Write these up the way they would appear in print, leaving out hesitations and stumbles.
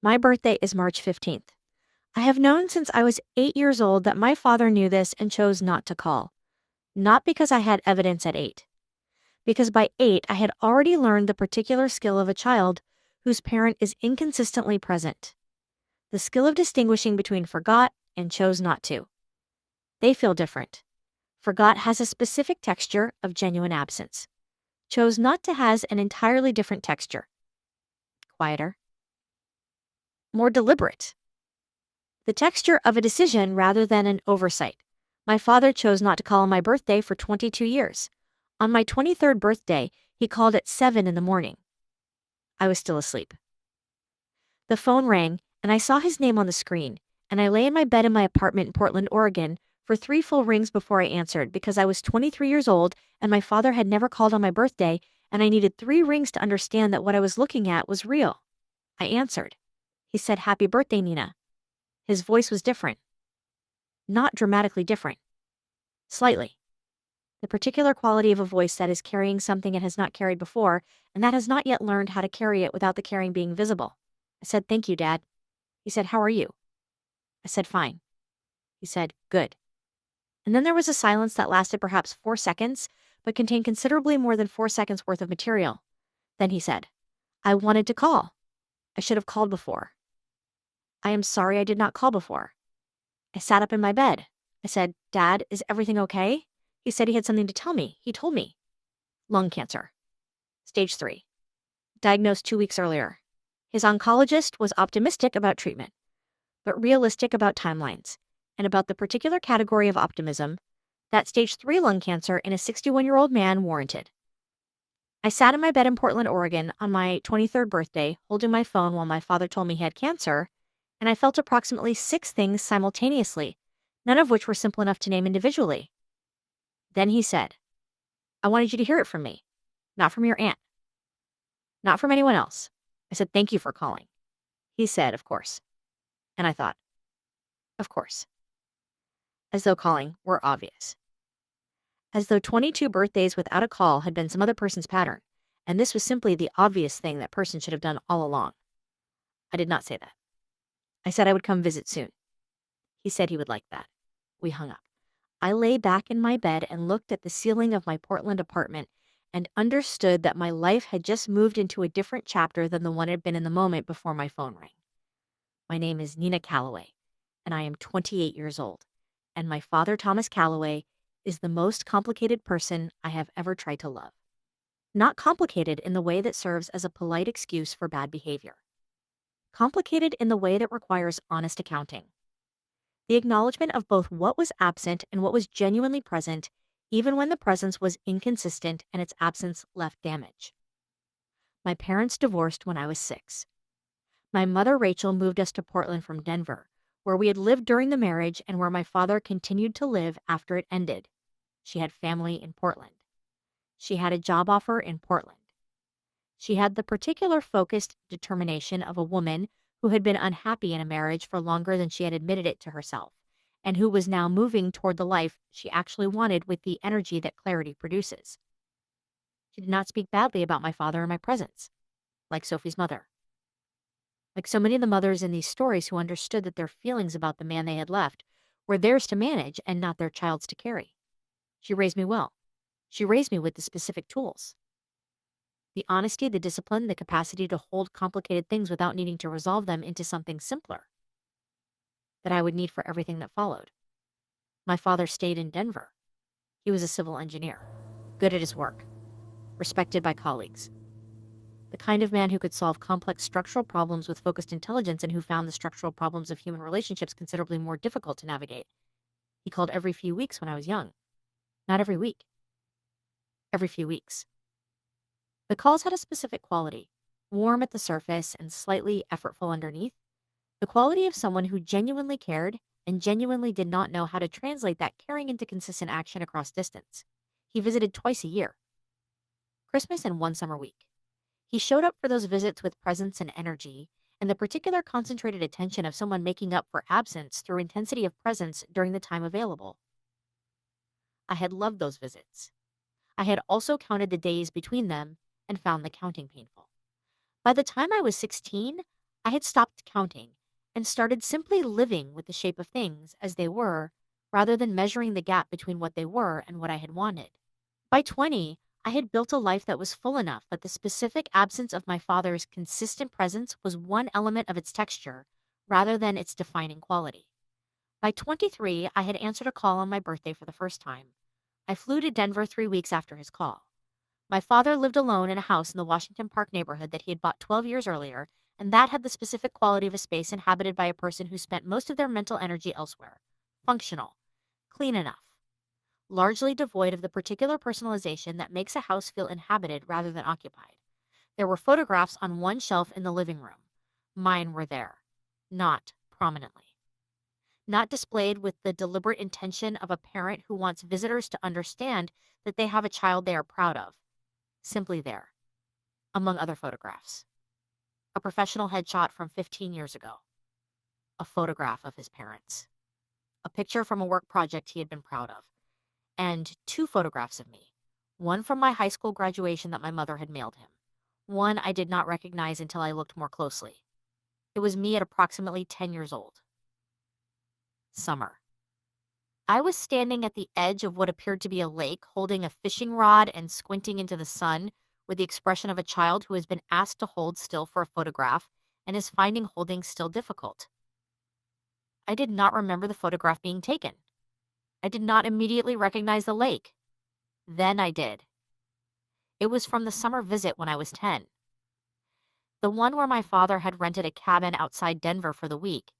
My birthday is March 15th. I have known since I was 8 years old that my father knew this and chose not to call. Not because I had evidence at 8. Because by 8, I had already learned the particular skill of a child whose parent is inconsistently present. The skill of distinguishing between forgot and chose not to. They feel different. Forgot has a specific texture of genuine absence. Chose not to has an entirely different texture. Quieter. More deliberate. The texture of a decision rather than an oversight. My father chose not to call on my birthday for 22 years. On my 23rd birthday, he called at 7 in the morning. I was still asleep. The phone rang, and I saw his name on the screen, and I lay in my bed in my apartment in Portland, Oregon, for 3 full rings before I answered because I was 23 years old and my father had never called on my birthday, and I needed 3 rings to understand that what I was looking at was real. I answered. He said, "Happy birthday, Nina." His voice was different. Not dramatically different. Slightly. The particular quality of a voice that is carrying something it has not carried before, and that has not yet learned how to carry it without the carrying being visible. I said, "Thank you, Dad." He said, "How are you?" I said, "Fine." He said, "Good." And then there was a silence that lasted perhaps 4 seconds, but contained considerably more than 4 seconds worth of material. Then he said, "I wanted to call. I should have called before. I am sorry I did not call before." I sat up in my bed. I said, "Dad, is everything okay?" He said he had something to tell me. He told me. Lung cancer. Stage 3. Diagnosed 2 weeks earlier. His oncologist was optimistic about treatment, but realistic about timelines, and about the particular category of optimism that stage 3 lung cancer in a 61-year-old man warranted. I sat in my bed in Portland, Oregon on my 23rd birthday, holding my phone while my father told me he had cancer, and I felt approximately 6 things simultaneously, none of which were simple enough to name individually. Then he said, "I wanted you to hear it from me, not from your aunt, not from anyone else." I said, "Thank you for calling." He said, "Of course." And I thought, of course. As though calling were obvious. As though 22 birthdays without a call had been some other person's pattern, and this was simply the obvious thing that person should have done all along. I did not say that. I said I would come visit soon. He said he would like that. We hung up. I lay back in my bed and looked at the ceiling of my Portland apartment and understood that my life had just moved into a different chapter than the one it had been in the moment before my phone rang. My name is Nina Calloway, and I am 28 years old, and my father, Thomas Calloway, is the most complicated person I have ever tried to love. Not complicated in the way that serves as a polite excuse for bad behavior. Complicated in the way that requires honest accounting. The acknowledgement of both what was absent and what was genuinely present, even when the presence was inconsistent and its absence left damage. My parents divorced when I was 6. My mother, Rachel, moved us to Portland from Denver, where we had lived during the marriage and where my father continued to live after it ended. She had family in Portland. She had a job offer in Portland. She had the particular focused determination of a woman who had been unhappy in a marriage for longer than she had admitted it to herself, and who was now moving toward the life she actually wanted with the energy that clarity produces. She did not speak badly about my father in my presence, like Sophie's mother. Like so many of the mothers in these stories who understood that their feelings about the man they had left were theirs to manage and not their child's to carry. She raised me well. She raised me with the specific tools. The honesty, the discipline, the capacity to hold complicated things without needing to resolve them into something simpler that I would need for everything that followed. My father stayed in Denver. He was a civil engineer, good at his work, respected by colleagues. The kind of man who could solve complex structural problems with focused intelligence and who found the structural problems of human relationships considerably more difficult to navigate. He called every few weeks when I was young. Not every week. Every few weeks. The calls had a specific quality, warm at the surface and slightly effortful underneath. The quality of someone who genuinely cared and genuinely did not know how to translate that caring into consistent action across distance. He visited twice a year. Christmas and one summer week. He showed up for those visits with presence and energy, and the particular concentrated attention of someone making up for absence through intensity of presence during the time available. I had loved those visits. I had also counted the days between them and found the counting painful. By the time I was 16, I had stopped counting and started simply living with the shape of things as they were, rather than measuring the gap between what they were and what I had wanted. By 20, I had built a life that was full enough that the specific absence of my father's consistent presence was one element of its texture rather than its defining quality. By 23, I had answered a call on my birthday for the first time. I flew to Denver 3 weeks after his call. My father lived alone in a house in the Washington Park neighborhood that he had bought 12 years earlier, and that had the specific quality of a space inhabited by a person who spent most of their mental energy elsewhere. Functional, clean enough, largely devoid of the particular personalization that makes a house feel inhabited rather than occupied. There were photographs on one shelf in the living room. Mine were there, not prominently. Not displayed with the deliberate intention of a parent who wants visitors to understand that they have a child they are proud of. Simply there, among other photographs. A professional headshot from 15 years ago. A photograph of his parents. A picture from a work project he had been proud of. And 2 photographs of me. One from my high school graduation that my mother had mailed him. One I did not recognize until I looked more closely. It was me at approximately 10 years old. Summer. I was standing at the edge of what appeared to be a lake, holding a fishing rod and squinting into the sun with the expression of a child who has been asked to hold still for a photograph and is finding holding still difficult. I did not remember the photograph being taken. I did not immediately recognize the lake. Then I did. It was from the summer visit when I was 10. The one where my father had rented a cabin outside Denver for the week,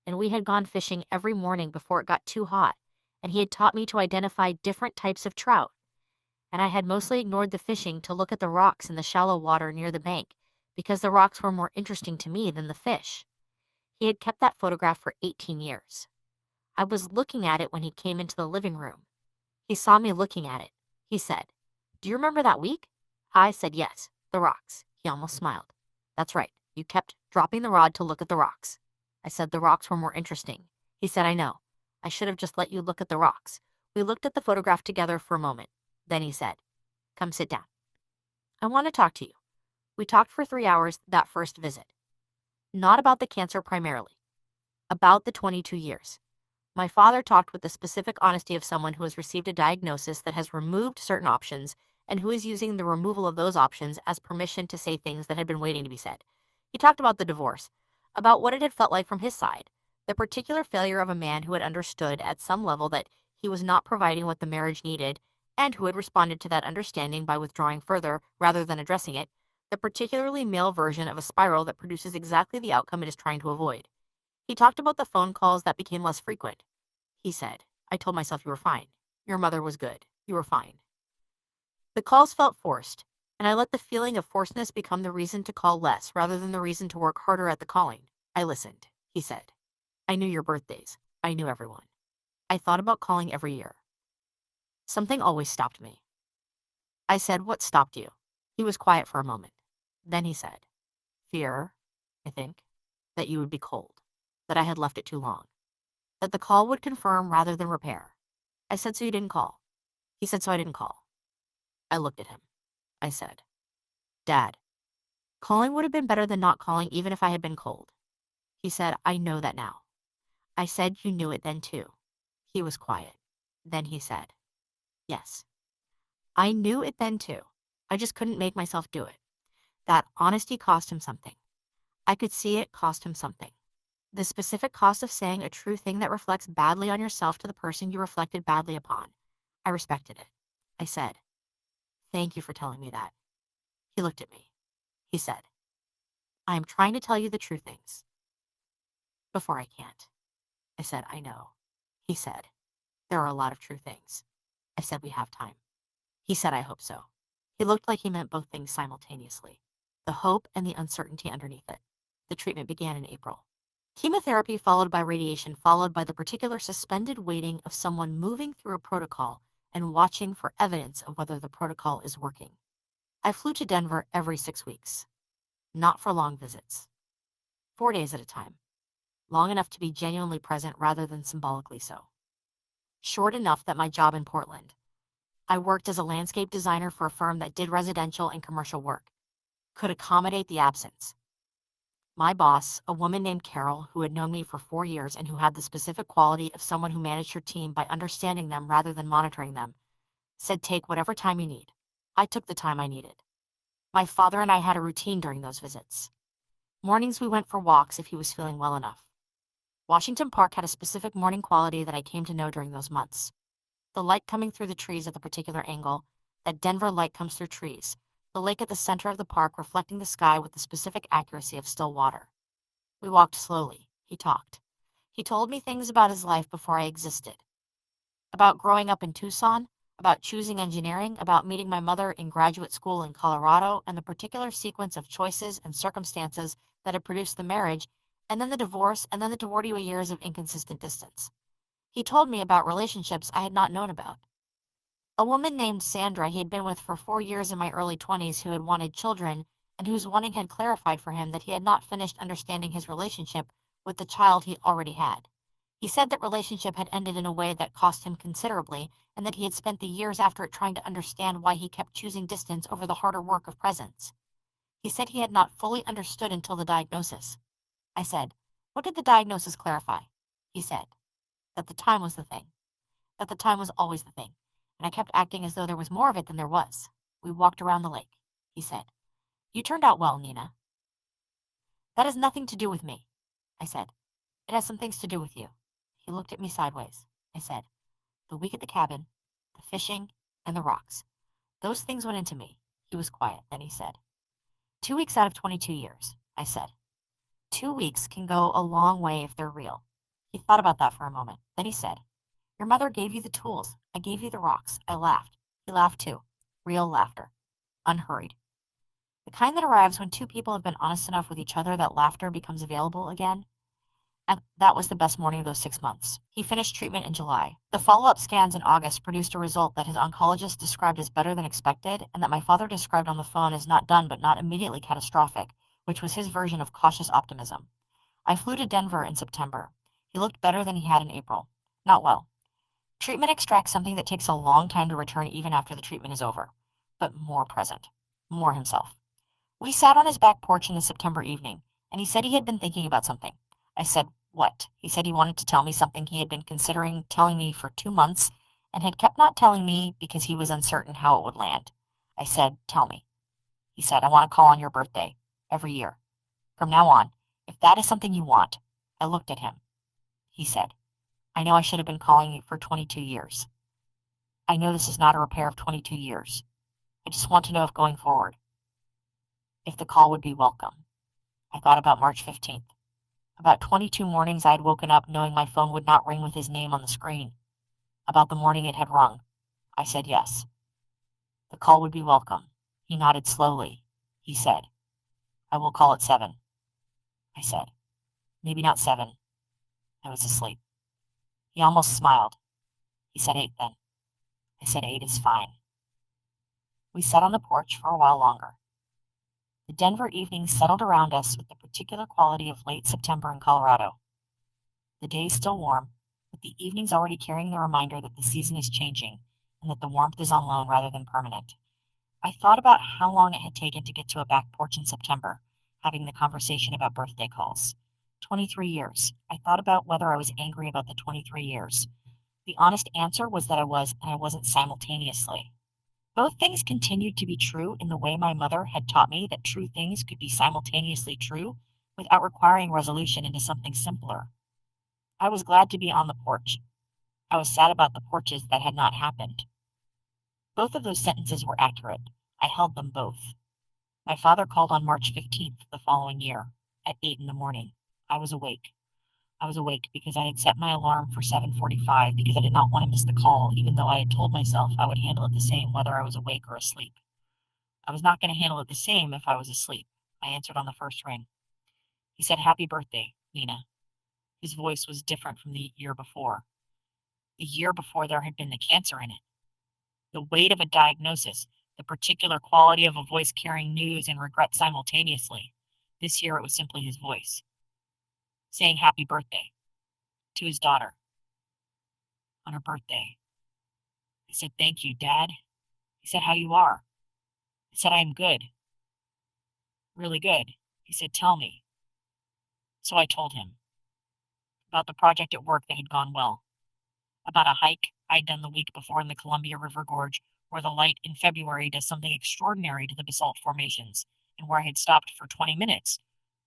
and we had gone fishing every morning before it got too hot, and he had taught me to identify different types of trout, and I had mostly ignored the fishing to look at the rocks in the shallow water near the bank, because the rocks were more interesting to me than the fish. He had kept that photograph for 18 years. I was looking at it when he came into the living room. He saw me looking at it. He said, "Do you remember that week?" I said yes, the rocks. He almost smiled. "That's right. You kept dropping the rod to look at the rocks." I said the rocks were more interesting. He said, "I know. I should have just let you look at the rocks." We looked at the photograph together for a moment. Then he said, "Come sit down. I want to talk to you." We talked for 3 hours that first visit. Not about the cancer primarily. About the 22 years. My father talked with the specific honesty of someone who has received a diagnosis that has removed certain options and who is using the removal of those options as permission to say things that had been waiting to be said. He talked about the divorce, about what it had felt like from his side, the particular failure of a man who had understood at some level that he was not providing what the marriage needed and who had responded to that understanding by withdrawing further rather than addressing it, the particularly male version of a spiral that produces exactly the outcome it is trying to avoid. He talked about the phone calls that became less frequent. He said, "I told myself you were fine. Your mother was good. You were fine." The calls felt forced, and I let the feeling of forcedness become the reason to call less rather than the reason to work harder at the calling. I listened, he said. "I knew your birthdays. I knew everyone. I thought about calling every year. Something always stopped me." I said, "What stopped you?" He was quiet for a moment. Then he said, "Fear, I think, that you would be cold, that I had left it too long, that the call would confirm rather than repair." I said, "So you didn't call?" He said, "So I didn't call." I looked at him. I said, "Dad, calling would have been better than not calling even if I had been cold." He said, "I know that now." I said, "You knew it then too." He was quiet. Then he said, "Yes, I knew it then too. I just couldn't make myself do it." That honesty cost him something. I could see it cost him something. The specific cost of saying a true thing that reflects badly on yourself to the person you reflected badly upon. I respected it. I said, "Thank you for telling me that." He looked at me. He said, "I am trying to tell you the true things. Before I can't." I said, "I know." He said, "There are a lot of true things." I said, "We have time." He said, "I hope so." He looked like he meant both things simultaneously, the hope and the uncertainty underneath it. The treatment began in April. Chemotherapy followed by radiation, followed by the particular suspended waiting of someone moving through a protocol and watching for evidence of whether the protocol is working. I flew to Denver every 6 weeks. Not for long visits. 4 days at a time. Long enough to be genuinely present rather than symbolically so. Short enough that my job in Portland. I worked as a landscape designer for a firm that did residential and commercial work. Could accommodate the absence. My boss, a woman named Carol, who had known me for 4 years and who had the specific quality of someone who managed her team by understanding them rather than monitoring them, said take whatever time you need. I took the time I needed. My father and I had a routine during those visits. Mornings we went for walks if he was feeling well enough. Washington Park had a specific morning quality that I came to know during those months. The light coming through the trees at the particular angle, that Denver light comes through trees, the lake at the center of the park reflecting the sky with the specific accuracy of still water. We walked slowly. He talked. He told me things about his life before I existed. About growing up in Tucson, about choosing engineering, about meeting my mother in graduate school in Colorado, and the particular sequence of choices and circumstances that had produced the marriage, and then the divorce, and then the 40 years of inconsistent distance. He told me about relationships I had not known about. A woman named Sandra he had been with for 4 years in my early 20s who had wanted children, and whose wanting had clarified for him that he had not finished understanding his relationship with the child he already had. He said that relationship had ended in a way that cost him considerably, and that he had spent the years after it trying to understand why he kept choosing distance over the harder work of presence. He said he had not fully understood until the diagnosis. I said, "What did the diagnosis clarify?" He said, "That the time was the thing. That the time was always the thing. And I kept acting as though there was more of it than there was. We walked around the lake. He said, "You turned out well, Nina." "That has nothing to do with me." I said, "It has some things to do with you." He looked at me sideways. I said, "The week at the cabin, the fishing, and the rocks. Those things went into me." He was quiet. Then he said, 2 weeks out of 22 years. I said, 2 weeks can go a long way if they're real. He thought about that for a moment. Then he said, "Your mother gave you the tools. I gave you the rocks." I laughed. He laughed too. Real laughter. Unhurried. The kind that arrives when two people have been honest enough with each other that laughter becomes available again. And that was the best morning of those 6 months. He finished treatment in July. The follow-up scans in August produced a result that his oncologist described as better than expected, and that my father described on the phone as not done but not immediately catastrophic, which was his version of cautious optimism. I flew to Denver in September. He looked better than he had in April. Not well. Treatment extracts something that takes a long time to return even after the treatment is over, but more present, more himself. We sat on his back porch in the September evening, and he said he had been thinking about something. I said, "What?" He said he wanted to tell me something he had been considering telling me for 2 months and had kept not telling me because he was uncertain how it would land. I said, "Tell me." He said, "I want to call on your birthday, every year. From now on, if that is something you want." I looked at him. He said, "I know I should have been calling you for 22 years. I know this is not a repair of 22 years. I just want to know if going forward, if the call would be welcome." I thought about March 15th. About 22 mornings I had woken up knowing my phone would not ring with his name on the screen. About the morning it had rung. I said yes. The call would be welcome. He nodded slowly. He said, "I will call at 7. I said, "Maybe not 7. I was asleep." He almost smiled. He said 8 then. I said 8 is fine. We sat on the porch for a while longer. The Denver evenings settled around us with the particular quality of late September in Colorado. The days still warm, with the evenings already carrying the reminder that the season is changing and that the warmth is on loan rather than permanent. I thought about how long it had taken to get to a back porch in September, having the conversation about birthday calls. 23 years. I thought about whether I was angry about the 23 years. The honest answer was that I was, and I wasn't simultaneously. Both things continued to be true in the way my mother had taught me that true things could be simultaneously true without requiring resolution into something simpler. I was glad to be on the porch. I was sad about the porches that had not happened. Both of those sentences were accurate. I held them both. My father called on March 15th the following year, at 8 in the morning. I was awake. I was awake because I had set my alarm for 7:45 because I did not want to miss the call, even though I had told myself I would handle it the same whether I was awake or asleep. I was not going to handle it the same if I was asleep. I answered on the first ring. He said, "Happy birthday, Nina." His voice was different from the year before. The year before there had been the cancer in it. The weight of a diagnosis, the particular quality of a voice carrying news and regret simultaneously. This year it was simply his voice, saying happy birthday to his daughter on her birthday. I said, "Thank you, Dad." He said, "How you are?" I said, "I am good. Really good." He said, "Tell me." So I told him about the project at work that had gone well, about a hike I'd done the week before in the Columbia River Gorge, where the light in February does something extraordinary to the basalt formations, and where I had stopped for 20 minutes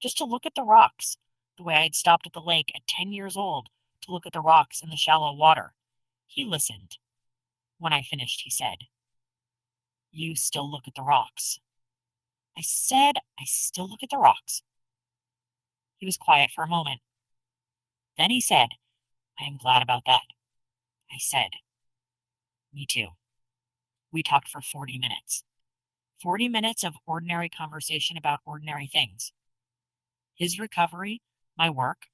just to look at the rocks, the way I had stopped at the lake at 10 years old to look at the rocks in the shallow water. He listened. When I finished, he said, "You still look at the rocks." I said, "I still look at the rocks." He was quiet for a moment. Then he said, "I am glad about that." I said, "Me too." We talked for 40 minutes. 40 minutes of ordinary conversation about ordinary things. His recovery, my work,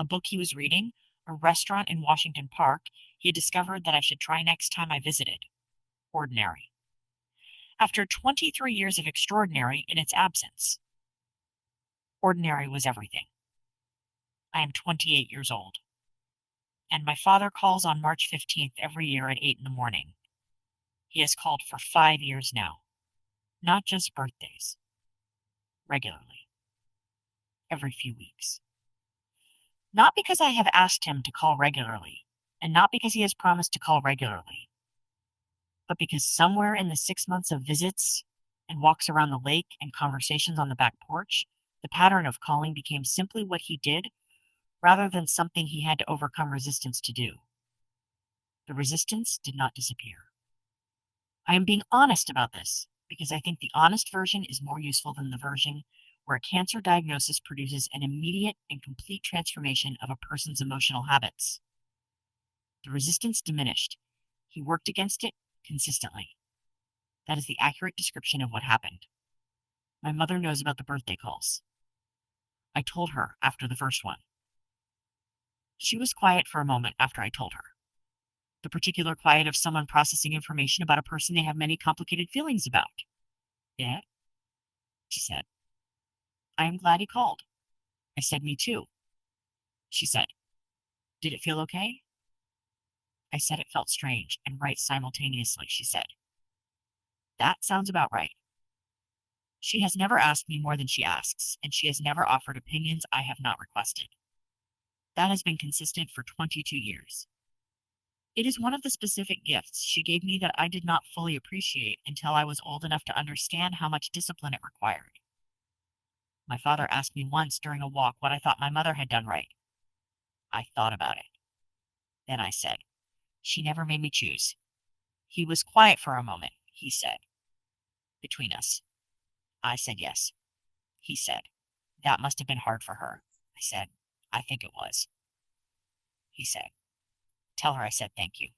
a book he was reading, a restaurant in Washington Park he had discovered that I should try next time I visited. Ordinary. After 23 years of extraordinary in its absence, ordinary was everything. I am 28 years old, and my father calls on March 15th every year at 8 in the morning. He has called for 5 years now, not just birthdays, regularly, every few weeks. Not because I have asked him to call regularly, and not because he has promised to call regularly, but because somewhere in the 6 months of visits and walks around the lake and conversations on the back porch, the pattern of calling became simply what he did rather than something he had to overcome resistance to do. The resistance did not disappear. I am being honest about this because I think the honest version is more useful than the version where a cancer diagnosis produces an immediate and complete transformation of a person's emotional habits. The resistance diminished. He worked against it consistently. That is the accurate description of what happened. My mother knows about the birthday calls. I told her after the first one. She was quiet for a moment after I told her. The particular quiet of someone processing information about a person they have many complicated feelings about. Yeah, she said. I am glad he called. I said, me too. She said, did it feel okay? I said it felt strange and right simultaneously, she said. That sounds about right. She has never asked me more than she asks, and she has never offered opinions I have not requested. That has been consistent for 22 years. It is one of the specific gifts she gave me that I did not fully appreciate until I was old enough to understand how much discipline it required. My father asked me once during a walk what I thought my mother had done right. I thought about it. Then I said, she never made me choose. He was quiet for a moment. He said, between us. I said yes. He said, that must have been hard for her. I said, I think it was. He said, tell her I said thank you.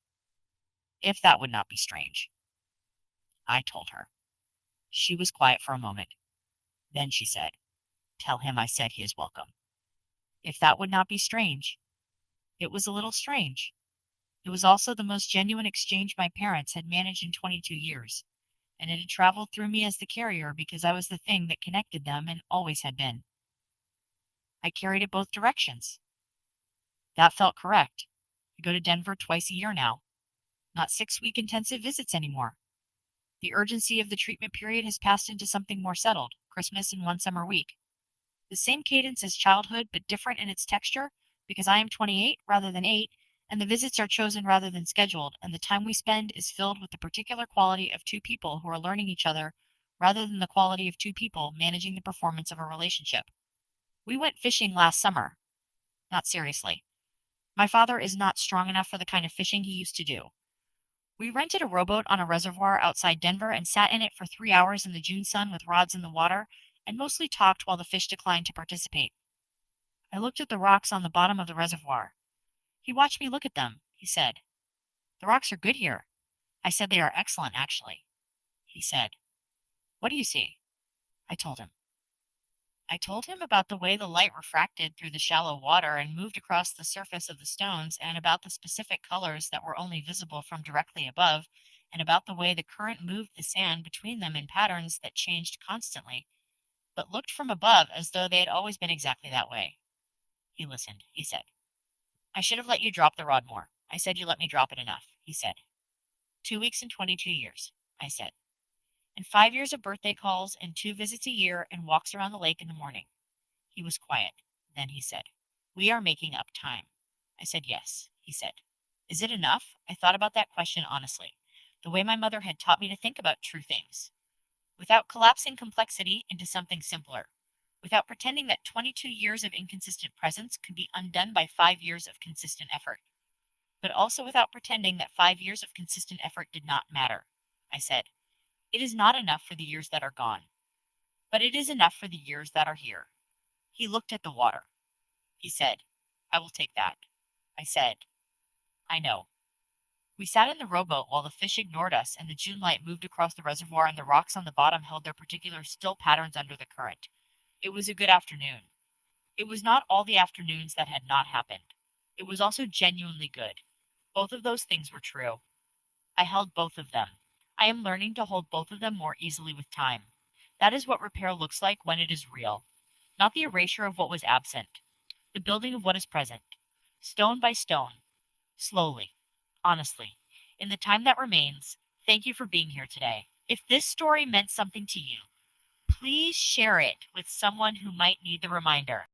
If that would not be strange. I told her. She was quiet for a moment. Then she said, tell him I said he is welcome. If that would not be strange. It was a little strange. It was also the most genuine exchange my parents had managed in 22 years, and it had traveled through me as the carrier because I was the thing that connected them and always had been. I carried it both directions. That felt correct. I go to Denver twice a year now. Not 6-week intensive visits anymore. The urgency of the treatment period has passed into something more settled, Christmas and one summer week. The same cadence as childhood, but different in its texture, because I am 28 rather than 8, and the visits are chosen rather than scheduled, and the time we spend is filled with the particular quality of two people who are learning each other rather than the quality of two people managing the performance of a relationship. We went fishing last summer. Not seriously. My father is not strong enough for the kind of fishing he used to do. We rented a rowboat on a reservoir outside Denver and sat in it for 3 hours in the June sun with rods in the water, and mostly talked while the fish declined to participate. I looked at the rocks on the bottom of the reservoir. He watched me look at them. He said, the rocks are good here. I said they are excellent, actually. He said, what do you see? I told him. I told him about the way the light refracted through the shallow water and moved across the surface of the stones, and about the specific colors that were only visible from directly above, and about the way the current moved the sand between them in patterns that changed constantly, but looked from above as though they had always been exactly that way. He listened. He said, I should have let you drop the rod more. I said you let me drop it enough. He said, 2 weeks and 22 years. I said, and 5 years of birthday calls and 2 visits a year and walks around the lake in the morning. He was quiet. Then he said, "We are making up time." I said, "Yes." He said, "Is it enough?" I thought about that question honestly, the way my mother had taught me to think about true things, without collapsing complexity into something simpler, without pretending that 22 years of inconsistent presence could be undone by 5 years of consistent effort, but also without pretending that 5 years of consistent effort did not matter. I said, "It is not enough for the years that are gone, but it is enough for the years that are here." He looked at the water. He said, "I will take that." I said, "I know." We sat in the rowboat while the fish ignored us and the June light moved across the reservoir and the rocks on the bottom held their particular still patterns under the current. It was a good afternoon. It was not all the afternoons that had not happened. It was also genuinely good. Both of those things were true. I held both of them. I am learning to hold both of them more easily with time. That is what repair looks like when it is real. Not the erasure of what was absent, the building of what is present. Stone by stone. Slowly. Honestly. In the time that remains, thank you for being here today. If this story meant something to you, please share it with someone who might need the reminder.